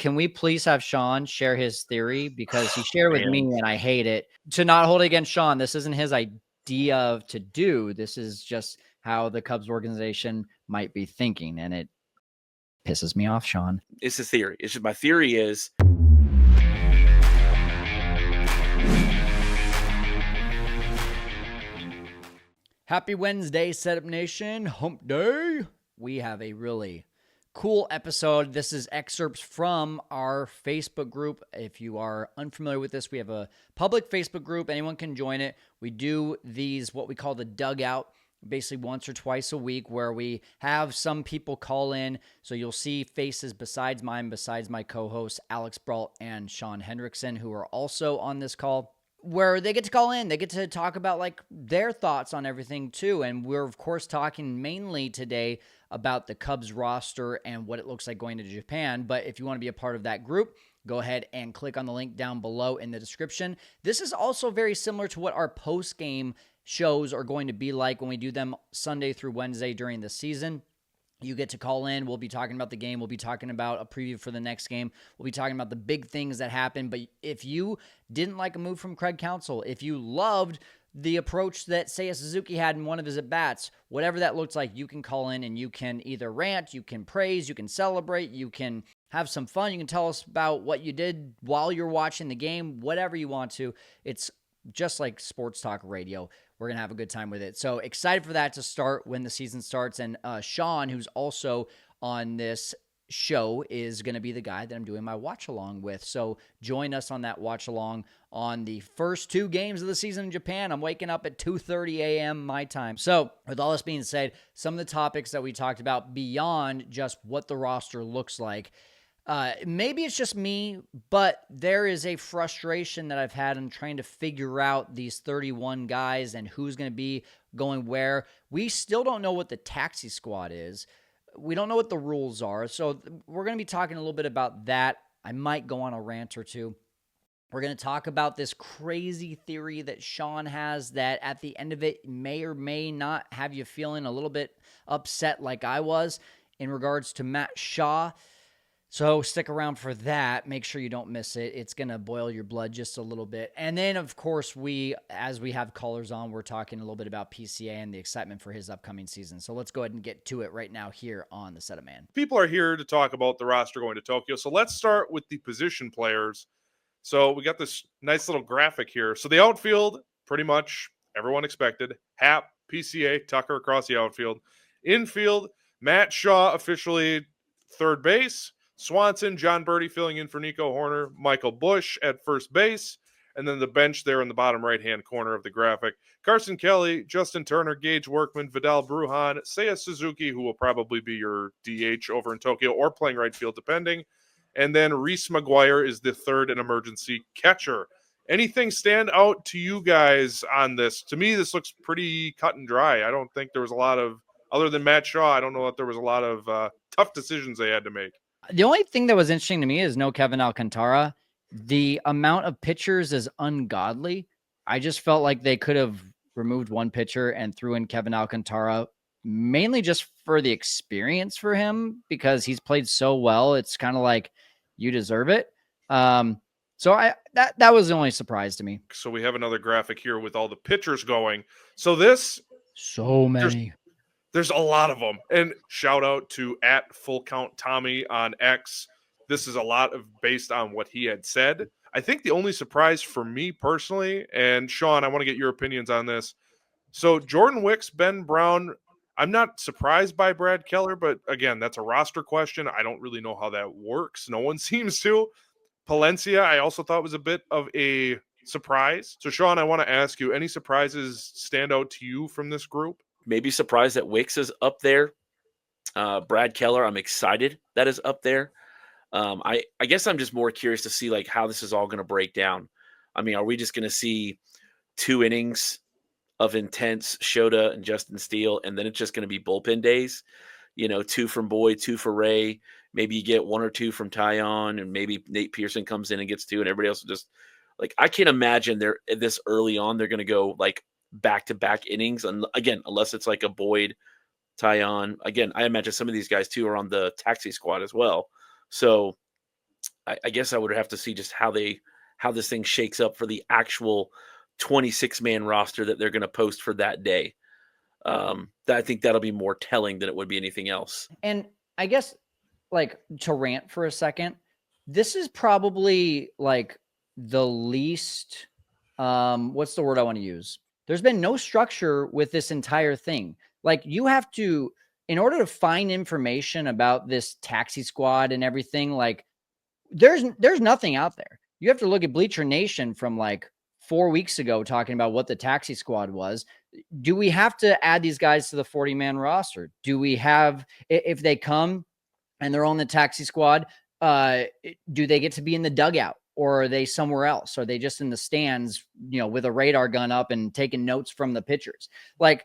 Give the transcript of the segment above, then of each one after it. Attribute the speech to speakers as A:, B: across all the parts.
A: can we please have Sean share his theory? Because he shared with me
B: Man.
A: and I hate it. To not hold it against Sean, this isn't his idea to do. This is just how the Cubs organization might be thinking, and it pisses me off, Sean.
B: It's a theory. It's just, my theory is
A: Happy Wednesday, Setup Nation. Hump Day. We have a really cool episode. This is excerpts from our Facebook group. If you are unfamiliar with this, we have a public Facebook group. Anyone can join it. We do these, what we call the dugout, basically once or twice a week, where we have some people call in. So you'll see faces besides mine, besides my co-hosts, Alex Brault and Sean Hendrickson, who are also on this call, where they get to call in. They get to talk about like their thoughts on everything too. And we're of course talking mainly today about the Cubs roster and what it looks like going to Japan. But if you want to be a part of that group, go ahead and click on the link down below in the description. This is also very similar to what our post-game shows are going to be like when we do them Sunday through Wednesday during the season. You get to call in. We'll be talking about the game. We'll be talking about a preview for the next game. We'll be talking about the big things that happen. But if you didn't like a move from Craig Counsell, if you loved the approach that Seiya Suzuki had in one of his at-bats, whatever that looks like, you can call in and you can either rant, you can praise, you can celebrate, you can have some fun. You can tell us about what you did while you're watching the game, whatever you want to. It's just like sports talk radio. We're going to have a good time with it. So excited for that to start when the season starts. And Sean, who's also on this show, is going to be the guy that I'm doing my watch along with. So join us on that watch along on the first two games of the season in Japan. I'm waking up at 2:30 a.m. my time. So with all this being said, some of the topics that we talked about beyond just what the roster looks like, maybe it's just me, but there is a frustration that I've had in trying to figure out these 31 guys and who's going to be going where. We still don't know what the taxi squad is. We don't know what the rules are. So we're going to be talking a little bit about that. I might go on a rant or two. We're going to talk about this crazy theory that Sean has that at the end of it may or may not have you feeling a little bit upset like I was in regards to Matt Shaw. So stick around for that. Make sure you don't miss it. It's going to boil your blood just a little bit. And then, of course, as we have callers on, we're talking a little bit about PCA and the excitement for his upcoming season. So let's go ahead and get to it right now here on the Setup Man.
C: People are here to talk about the roster going to Tokyo. So let's start with the position players. So we got this nice little graphic here. So the outfield, pretty much everyone expected. Happ, PCA, Tucker across the outfield. Infield, Matt Shaw officially third base. Swanson, John Birdie filling in for Nico Horner, Michael Busch at first base, and then the bench there in the bottom right-hand corner of the graphic. Carson Kelly, Justin Turner, Gage Workman, Vidal Brujan, Seiya Suzuki, who will probably be your DH over in Tokyo or playing right field depending. And then Reese McGuire is the third and emergency catcher. Anything stand out to you guys on this? To me, this looks pretty cut and dry. I don't think there was a lot of, other than Matt Shaw, I don't know that there was a lot of tough decisions they had to make.
A: The only thing that was interesting to me is no Kevin Alcantara. The amount of pitchers is ungodly. I just felt like they could have removed one pitcher and threw in Kevin Alcantara, mainly just for the experience for him, because he's played so well. It's kind of like you deserve it. So that was the only surprise to me.
C: So we have another graphic here with all the pitchers going. So this,
A: so many.
C: There's a lot of them. And shout out to @FullCountTommy on X. This is a lot of based on what he had said. I think the only surprise for me personally, and Sean, I want to get your opinions on this. So Jordan Wicks, Ben Brown, I'm not surprised by Brad Keller, but again, that's a roster question. I don't really know how that works. No one seems to. Palencia, I also thought was a bit of a surprise. So Sean, I want to ask you, any surprises stand out to you from this group?
B: Maybe surprised that Wicks is up there. Brad Keller, I'm excited that is up there. I guess I'm just more curious to see like how this is all going to break down. I mean, are we just going to see 2 innings of intense Shota and Justin Steele, and then it's just going to be bullpen days? 2 from Boyd, 2 for Ray. Maybe you get 1 or 2 from Tyon, and maybe Nate Pearson comes in and gets 2, and everybody else will just like. I can't imagine they're this early on. They're going to go like back-to-back innings, and again, unless it's like a Boyd, Tyon. Again, I imagine some of these guys too are on the taxi squad as well. So I guess I would have to see just how this thing shakes up for the actual 26-man roster that they're going to post for that day. I think that'll be more telling than it would be anything else.
A: And I guess, like, to rant for a second, this is probably like the least, what's the word I want to use? There's been no structure with this entire thing. Like, you have to, in order to find information about this taxi squad and everything, like, there's nothing out there. You have to look at Bleacher Nation from like 4 weeks ago talking about what the taxi squad was. Do we have to add these guys to the 40-man roster? Do we have, if they come and they're on the taxi squad, do they get to be in the dugout, or are they somewhere else? Are they just in the stands, with a radar gun up and taking notes from the pitchers? Like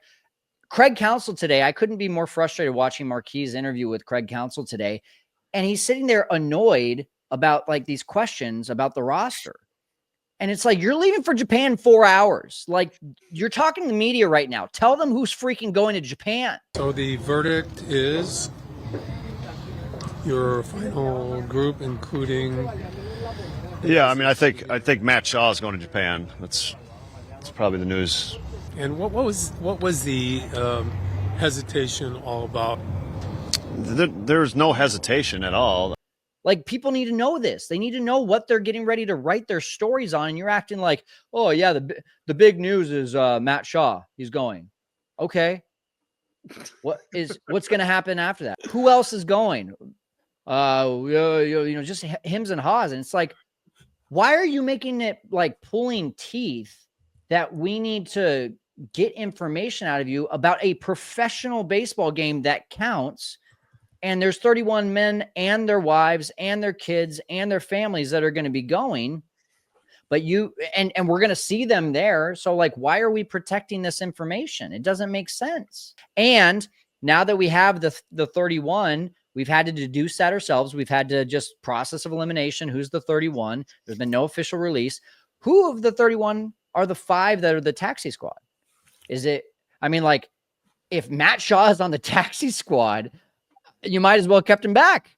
A: Craig Counsell today, I couldn't be more frustrated watching Marquis' interview with Craig Counsell today. And he's sitting there annoyed about like these questions about the roster. And it's like, you're leaving for Japan 4 hours. Like, you're talking to the media right now. Tell them who's freaking going to Japan.
D: So the verdict is your final group, including.
E: Yeah, I mean, I think Matt Shaw is going to Japan. That's probably the news.
D: And what was the hesitation all about?
E: There's no hesitation at all.
A: Like, people need to know this. They need to know what they're getting ready to write their stories on. And you're acting like, oh yeah, the big news is Matt Shaw. He's going. Okay. What's going to happen after that? Who else is going? Just hims and haws. And it's like, why are you making it like pulling teeth that we need to get information out of you about a professional baseball game that counts? And there's 31 men and their wives and their kids and their families that are going to be going. But and we're going to see them there. So like, why are we protecting this information? It doesn't make sense. And now that we have the 31, we've had to deduce that ourselves. We've had to just process of elimination. Who's the 31? There's been no official release. Who of the 31 are the 5 that are the taxi squad? If Matt Shaw is on the taxi squad, you might as well have kept him back.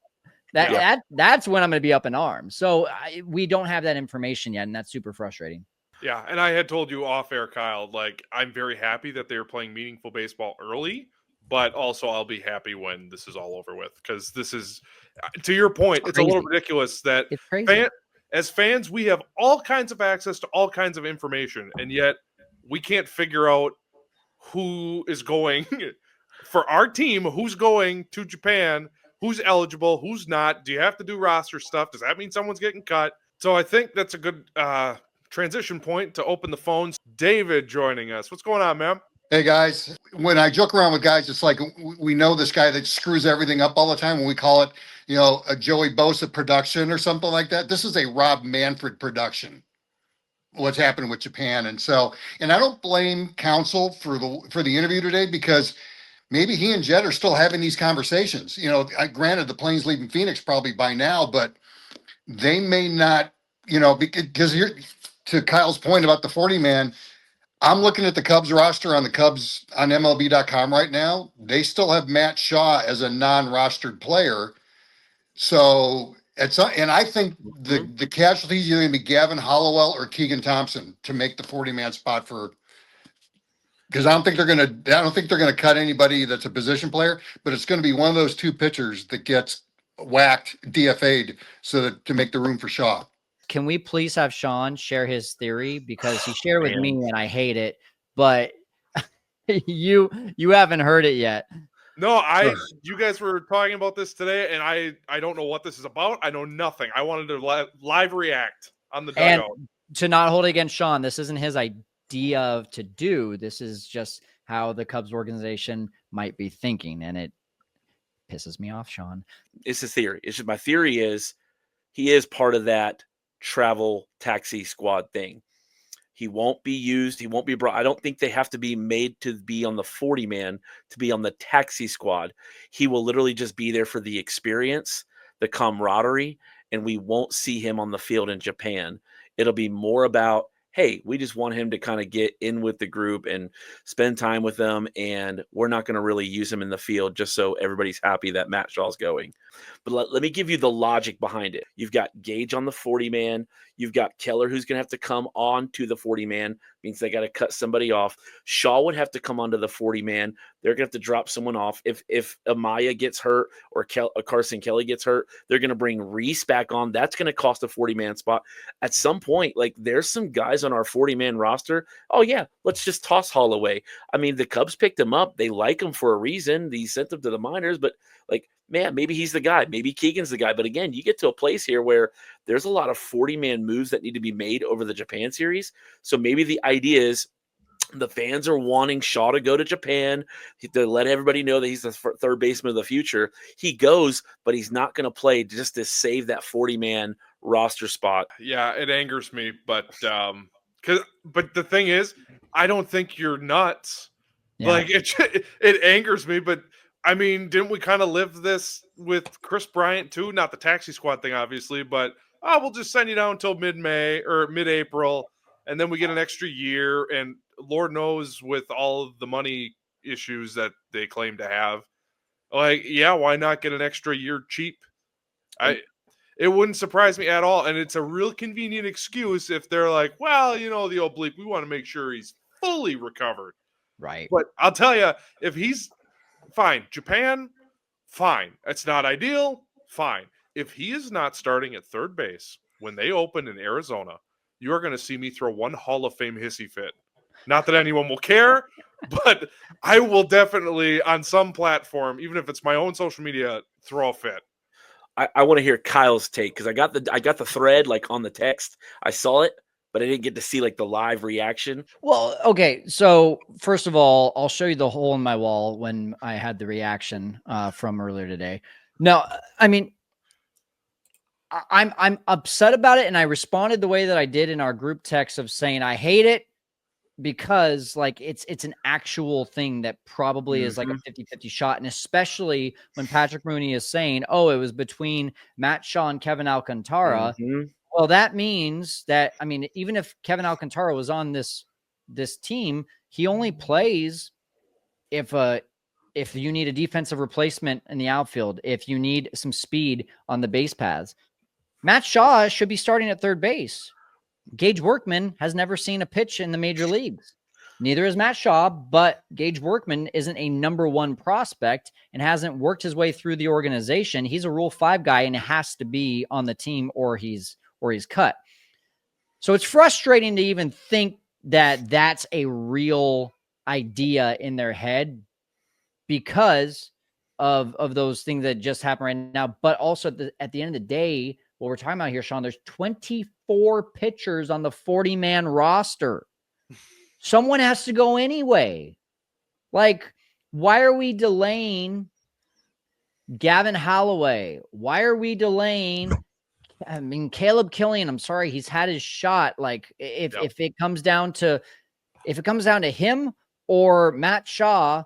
A: That's when I'm going to be up in arms. So we don't have that information yet, and that's super frustrating.
C: Yeah, and I had told you off air, Kyle, like, I'm very happy that they're playing meaningful baseball early, but also I'll be happy when this is all over with, because this is, to your point, it's a little ridiculous that
A: it's crazy.
C: As fans, we have all kinds of access to all kinds of information, and yet we can't figure out who is going for our team, who's going to Japan, who's eligible, who's not. Do you have to do roster stuff? Does that mean someone's getting cut? So I think that's a good transition point to open the phones. David joining us. What's going on, man?
F: Hey, guys. When I joke around with guys, it's like we know this guy that screws everything up all the time, when we call it, a Joey Bosa production or something like that. This is a Rob Manfred production, what's happening with Japan. And I don't blame Counsell for the interview today, because maybe he and Jed are still having these conversations. Granted, the plane's leaving Phoenix probably by now, but they may not, because here, to Kyle's point about the 40-man, I'm looking at the Cubs roster on MLB.com right now. They still have Matt Shaw as a non-rostered player. So and I think the casualties are either going to be Gavin Hollowell or Keegan Thompson to make the 40-man spot because I don't think they're going to cut anybody that's a position player, but it's going to be one of those 2 pitchers that gets whacked, DFA'd, to make the room for Shaw.
A: Can we please have Sean share his theory? Because he shared with me and I hate it, but you haven't heard it yet.
C: No, you guys were talking about this today, and I don't know what this is about. I know nothing. I wanted to live react on the dugout.
A: And to not hold it against Sean, this isn't his idea to do. This is just how the Cubs organization might be thinking, and it pisses me off, Sean.
B: It's a theory. It's just, my theory is he is part of that travel taxi squad thing. He won't be used. He won't be brought. I don't think they have to be made to be on the 40-man to be on the taxi squad. He will literally just be there for the experience, the camaraderie, and we won't see him on the field in Japan. It'll be more about hey, we just want him to kind of get in with the group and spend time with them, and we're not going to really use him in the field just so everybody's happy that Matt Shaw's going. But let me give you the logic behind it. You've got Gage on the 40 man. You've got Keller, who's going to have to come on to the 40 man, means they got to cut somebody off. Shaw would have to come onto the 40 man. They're going to have to drop someone off. If Amaya gets hurt or Carson Kelly gets hurt, they're going to bring Reese back on. That's going to cost a 40 man spot. At some point, like, there's some guys on our 40 man roster. Oh, yeah, let's just toss Holloway. I mean, the Cubs picked him up. They like him for a reason. They sent him to the minors, but like, man, maybe he's the guy. Maybe Keegan's the guy. But again, you get to a place here where there's a lot of 40-man moves that need to be made over the Japan series. So maybe the idea is the fans are wanting Shaw to go to Japan to let everybody know that he's the third baseman of the future. He goes, but he's not going to play just to save that 40-man roster spot.
C: Yeah, it angers me, but the thing is, I don't think you're nuts.
A: Yeah.
C: Like it angers me, but I mean, didn't we kind of live this with Chris Bryant too? Not the taxi squad thing, obviously, but we'll just send you down until mid-May or mid-April, and then we get an extra year. And Lord knows, with all of the money issues that they claim to have, like, yeah, why not get an extra year cheap? It wouldn't surprise me at all, and it's a real convenient excuse if they're like, well, the oblique, we want to make sure he's fully recovered.
A: Right.
C: But I'll tell you, if he's fine, Japan, fine. It's not ideal, fine. If he is not starting at third base when they open in Arizona, you are going to see me throw one Hall of Fame hissy fit. Not that anyone will care, but I will definitely, on some platform, even if it's my own social media, throw a fit.
B: I want to hear Kyle's take, because I got the thread like on the text. I saw it, but I didn't get to see like the live reaction.
A: Well, okay. So first of all, I'll show you the hole in my wall when I had the reaction from earlier today. No, I mean, I'm upset about it, and I responded the way that I did in our group text of saying I hate it because like it's an actual thing that probably is like a 50-50 shot. And especially when Patrick Mooney is saying, oh, it was between Matt Shaw and Kevin Alcantara. Well, that means that, I mean, even if Kevin Alcantara was on this team, he only plays if you need a defensive replacement in the outfield, if you need some speed on the base paths. Matt Shaw should be starting at third base. Gage Workman has never seen a pitch in the major leagues. Neither is Matt Shaw, but Gage Workman isn't a number one prospect and hasn't worked his way through the organization. He's a Rule 5 guy and has to be on the team or he's cut. So it's frustrating to even think that that's a real idea in their head because of those things that just happen right now. But also at the end of the day, what we're talking about here, Sean, there's 24 pitchers on the 40-man roster. Someone has to go anyway. Like, why are we delaying Gavin Holloway? Why are we delaying? I mean, Caleb Killian, I'm sorry, he's had his shot. Like, if it comes down to him or Matt Shaw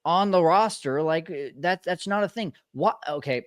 A: on the roster, like that's not a thing. What? Okay.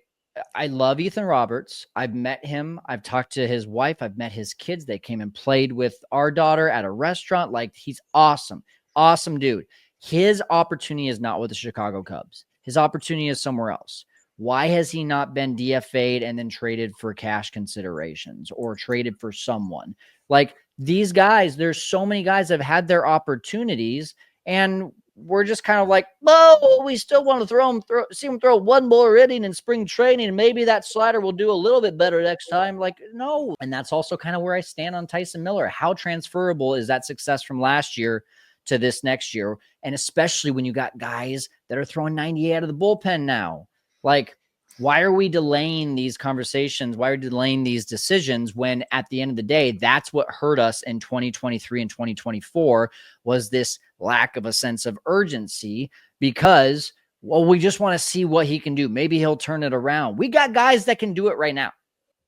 A: I love Ethan Roberts. I've met him. I've talked to his wife. I've met his kids. They came and played with our daughter at a restaurant. Like, he's awesome. Awesome dude. His opportunity is not with the Chicago Cubs. His opportunity is somewhere else. Why has he not been DFA'd and then traded for cash considerations or traded for someone? Like, these guys, there's so many guys that have had their opportunities, and we're just kind of like, oh, we still want to see him throw one more inning in spring training, and maybe that slider will do a little bit better next time. Like, no. And that's also kind of where I stand on Tyson Miller. How transferable is that success from last year to this next year? And especially when you got guys that are throwing 98 out of the bullpen now. Like, why are we delaying these conversations? Why are we delaying these decisions when at the end of the day, that's what hurt us in 2023 and 2024 was this lack of a sense of urgency because, well, we just want to see what he can do. Maybe he'll turn it around. We got guys that can do it right now.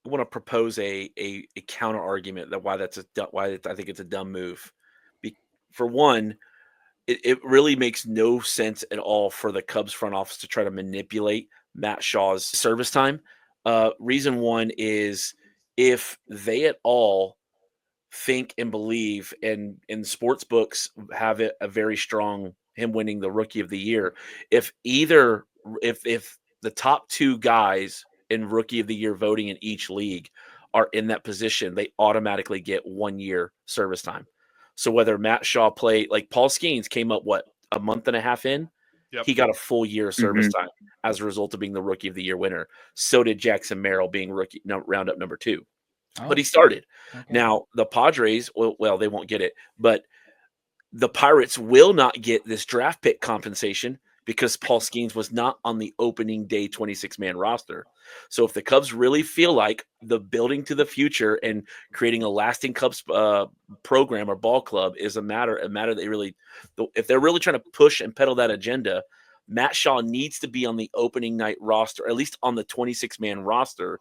B: I want to propose a counter argument that why I think it's a dumb move. For one, it really makes no sense at all for the Cubs front office to try to manipulate Matt Shaw's service time. Reason one is if they at all think and believe, and sports books have it a very strong him winning the Rookie of the Year. If the top 2 guys in Rookie of the Year voting in each league are in that position, they automatically get 1 year service time. So whether Matt Shaw played, like Paul Skeens came up a month and a half in,
C: Yep.
B: he got a full year of service time as a result of being the Rookie of the Year winner. So did Jackson Merrill being roundup number 2. But he started.
A: Okay.
B: Now the Padres, well, they won't get it, but the Pirates will not get this draft pick compensation because Paul Skeens was not on the opening day 26-man roster. So if the Cubs really feel like the building to the future and creating a lasting Cubs program or ball club is a matter they really, if they're really trying to push and peddle that agenda, Matt Shaw needs to be on the opening night roster, or at least on the 26-man roster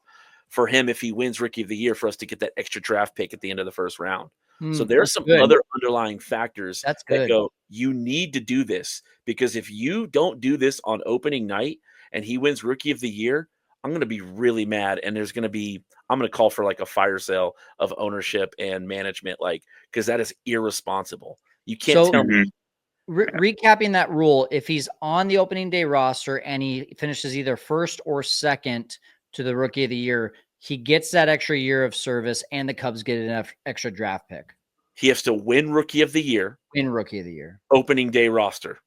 B: for him if he wins Rookie of the Year, for us to get that extra draft pick at the end of the first round. So there's some other underlying factors that go, you need to do this, because if you don't do this on opening night and he wins Rookie of the Year, I'm going to be really mad. And I'm going to call for like a fire sale of ownership and management, because that is irresponsible. You can't tell me.
A: Recapping that rule, if he's on the opening day roster and he finishes either first or second to the Rookie of the Year, he gets that extra year of service, and the Cubs get an extra draft pick.
B: He has to win Rookie of the Year.
A: Win Rookie of the Year.
B: Opening day roster.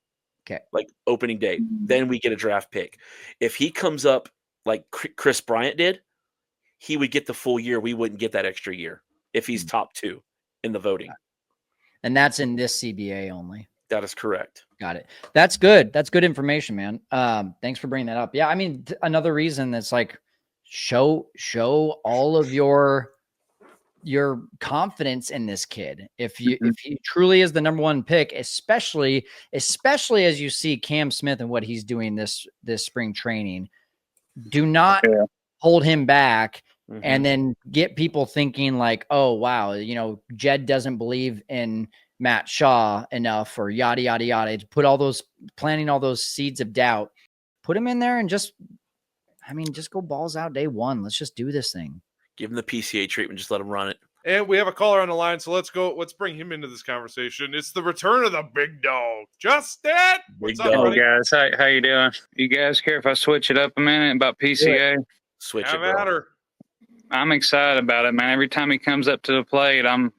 A: Okay.
B: Like opening day. Then we get a draft pick. If he comes up like Chris Bryant did, he would get the full year. We wouldn't get that extra year if he's top 2 in the voting.
A: And that's in this CBA only.
B: That is correct.
A: Got it. That's good. That's good information, man. Thanks for bringing that up. Yeah, I mean, another reason that's like, show all of your confidence in this kid. If he truly is the number 1 pick, especially as you see Cam Smith and what he's doing this spring training, do not hold him back and then get people thinking like, oh wow, Jed doesn't believe in Matt Shaw enough, or yada yada yada, to planting all those seeds of doubt. Put him in there and just go balls out day 1. Let's just do this thing.
B: Give him the PCA treatment. Just let him run it.
C: And we have a caller on the line, so let's bring him into this conversation. It's the return of the big dog, Justin. What's up, buddy?
G: Hey guys, how you doing? You guys care if I switch it up a minute about PCA?
B: Switch
C: Have
B: it,
C: at her.
G: I'm excited about it, man. Every time he comes up to the plate, I'm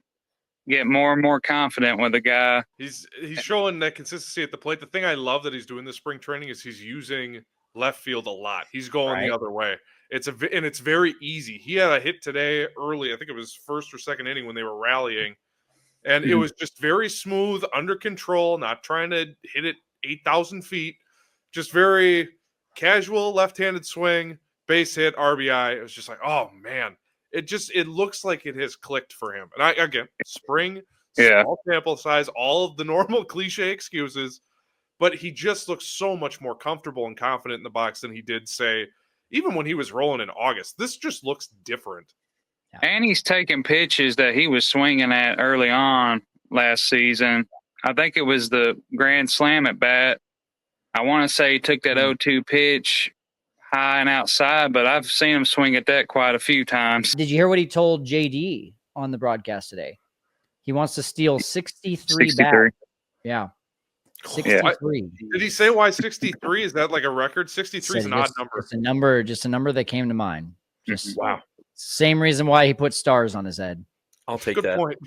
G: getting more and more confident with the guy.
C: He's showing that consistency at the plate. The thing I love that he's doing this spring training is he's using left field a lot. He's going the other way. It's very easy. He had a hit today early. I think it was first or second inning when they were rallying. And it was just very smooth, under control, not trying to hit it 8,000 feet. Just very casual left-handed swing, base hit, RBI. It was just like, oh, man. It looks like it has clicked for him. And again, spring, small sample size, all of the normal cliche excuses. But he just looks so much more comfortable and confident in the box than he did, say, even when he was rolling in August. This just looks different.
G: And he's taking pitches that he was swinging at early on last season. I think it was the grand slam at bat. I want to say he took that 0-2 pitch high and outside, but I've seen him swing at that quite a few times.
A: Did you hear what he told JD on the broadcast today? He wants to steal 63 bats. Yeah. 63.
C: Did he say why 63? Is that like a record? 63 is an odd number.
A: Just a number that came to mind. Just
B: wow.
A: Same reason why he put stars on his head.
B: I'll take
C: Good
B: that.
C: point.